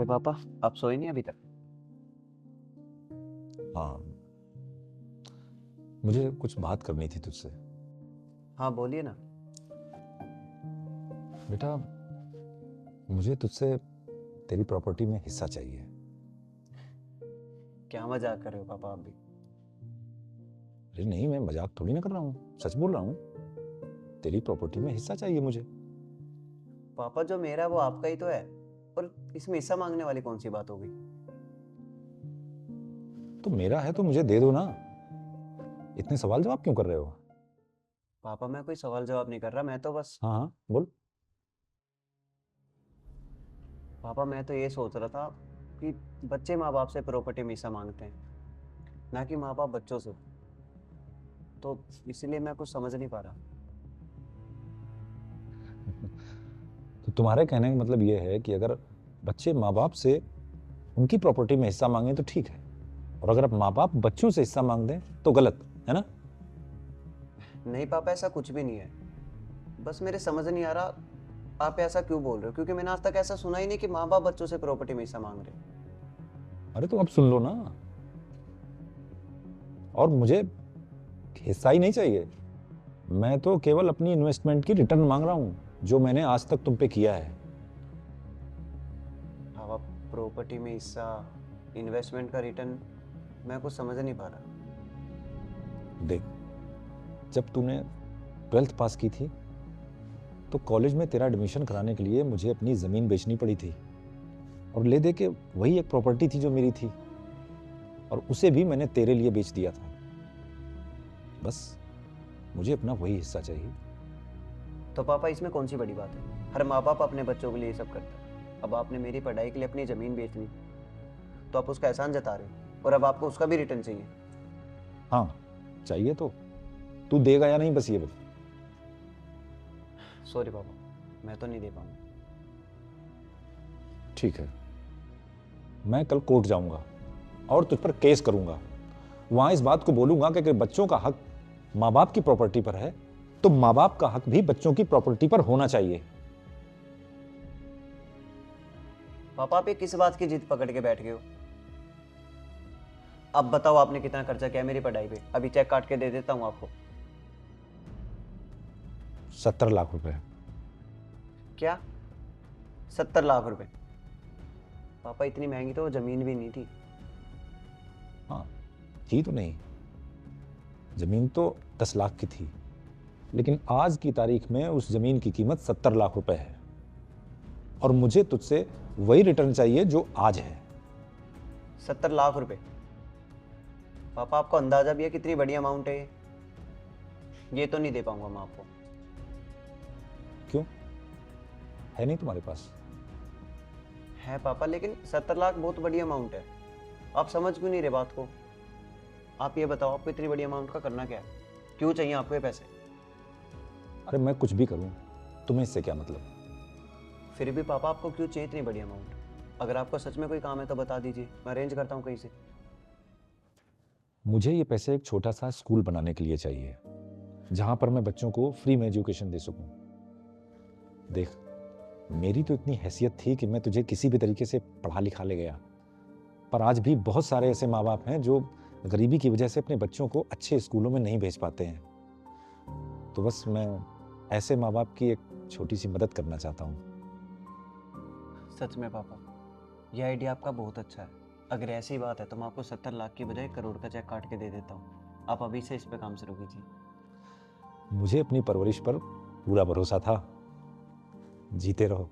अरे पापा, आप सोए नहीं अभी तक? हाँ, मुझे कुछ बात करनी थी तुझसे। हाँ बोलिए ना। बेटा, मुझे तुझसे तेरी प्रॉपर्टी में हिस्सा चाहिए। क्या मजाक कर रहे हो पापा आप भी? अरे नहीं, मैं मजाक थोड़ी ना कर रहा हूँ, सच बोल रहा हूँ। तेरी प्रॉपर्टी में हिस्सा चाहिए मुझे। पापा जो मेरा है वो आपका ही तो है, और इसमें हिस्सा मांगने वाली कौन सी बात होगी? तो मेरा है तो मुझे दे दो ना। इतने सवाल जवाब क्यों कर रहे हो? पापा मैं कोई सवाल जवाब नहीं कर रहा, मैं तो बस हाँ हाँ, बोल। पापा मैं तो ये सोच रहा था कि बच्चे माँ बाप से प्रॉपर्टी में हिस्सा मांगते हैं, ना कि माँ बाप बच्चों से। तो इसीलिए मैं कुछ समझ नहीं पा रहा। तो तुम्हारे कहने का मतलब ये है कि अगर बच्चे माँ बाप से उनकी प्रॉपर्टी में हिस्सा मांगे तो ठीक है, और अगर माँ बाप बच्चों से हिस्सा मांग दें तो गलत है ना? नहीं पापा, ऐसा कुछ भी नहीं है। बस मेरे समझ नहीं आ रहा आप ऐसा क्यों बोल रहे हो, क्योंकि मैंने आज तक ऐसा सुना ही नहीं कि माँ बाप बच्चों से प्रॉपर्टी में हिस्सा मांग रहे हैं। अरे तो अब सुन लो ना। और मुझे हिस्सा ही नहीं चाहिए, मैं तो केवल अपनी इन्वेस्टमेंट की रिटर्न मांग रहा हूं जो मैंने आज तक तुम पे किया है। अब आप प्रॉपर्टी में हिस्सा, इन्वेस्टमेंट का रिटर्न, मैं कुछ समझ नहीं पा रहा। देख, जब तूने 12th पास की थी तो कॉलेज में तेरा एडमिशन कराने के लिए मुझे अपनी ज़मीन बेचनी पड़ी थी, और ले दे के वही एक प्रॉपर्टी थी जो मेरी थी, और उसे भी मैंने तेरे लिए बेच दिया था। बस मुझे अपना वही हिस्सा चाहिए। तो पापा इसमें कौन सी बड़ी बात है? हर माँ बाप अपने बच्चों के लिए ये सब करता है। अब आपने मेरी पढ़ाई के लिए अपनी ज़मीन बेच ली, तो आप उसका एहसान जता रहे हो, और अब आपको उसका भी रिटर्न चाहिए। हाँ, चाहिए तो तू देगा या नहीं, बस ये बता। सॉरी पापा, मैं तो नहीं दे पाऊंगा। ठीक है, मैं कल कोर्ट जाऊंगा और तुझ पर केस करूंगा। वहां इस बात को बोलूंगा कि अगर बच्चों का हक माँ बाप की प्रॉपर्टी पर है तो माँ बाप का हक भी बच्चों की प्रॉपर्टी पर होना चाहिए। पापा आप ये किस बात की जिद पकड़ के बैठ गए हो? अब बताओ आपने कितना खर्चा किया मेरी पढ़ाई पे? अभी चेक काट के दे देता हूँ आपको। 70 लाख रुपए। क्या? 70 लाख रुपए? पापा इतनी महंगी तो वो ज़मीन भी नहीं थी। हाँ, थी तो नहीं, जमीन तो 10 लाख की थी, लेकिन आज की तारीख में उस जमीन की कीमत 70 लाख रुपए है, और मुझे तुझसे वही रिटर्न चाहिए जो आज है। 70 लाख रुपए? पापा आपको अंदाजा भी है कितनी बड़ी अमाउंट है ये तो नहीं दे पाऊंगा मैं आपको। क्यों, है नहीं तुम्हारे पास? है पापा, लेकिन 70 लाख बहुत बड़ी अमाउंट है। आप समझ क्यों नहीं रहे बात को? आप ये बताओ आपको इतनी बड़ी अमाउंट का करना क्या है? क्यों चाहिए आपको ये पैसे? अरे मैं कुछ भी करूं, तुम्हें इससे क्या मतलब? फिर भी पापा आपको क्यों चाहिए इतनी बड़ी अमाउंट? अगर आपको सच में कोई काम है तो बता दीजिए, मैं अरेंज करता हूँ कहीं से। मुझे ये पैसे एक छोटा सा स्कूल बनाने के लिए चाहिए, जहां पर मैं बच्चों को फ्री में एजुकेशन दे सकूं। देख, मेरी तो इतनी हैसियत थी कि मैं तुझे किसी भी तरीके से पढ़ा लिखा ले गया, पर आज भी बहुत सारे ऐसे माँ बाप हैं जो गरीबी की वजह से अपने बच्चों को अच्छे स्कूलों में नहीं भेज पाते हैं। तो बस मैं ऐसे माँ बाप की एक छोटी सी मदद करना चाहता हूँ। सच में पापा, यह आइडिया आपका बहुत अच्छा है। अगर ऐसी बात है तो मैं आपको 70 लाख की बजाय करोड़ का चेक काट के दे देता हूँ। आप अभी से इस पे काम शुरू कीजिए। मुझे अपनी परवरिश पर पूरा भरोसा था। जीते रहो।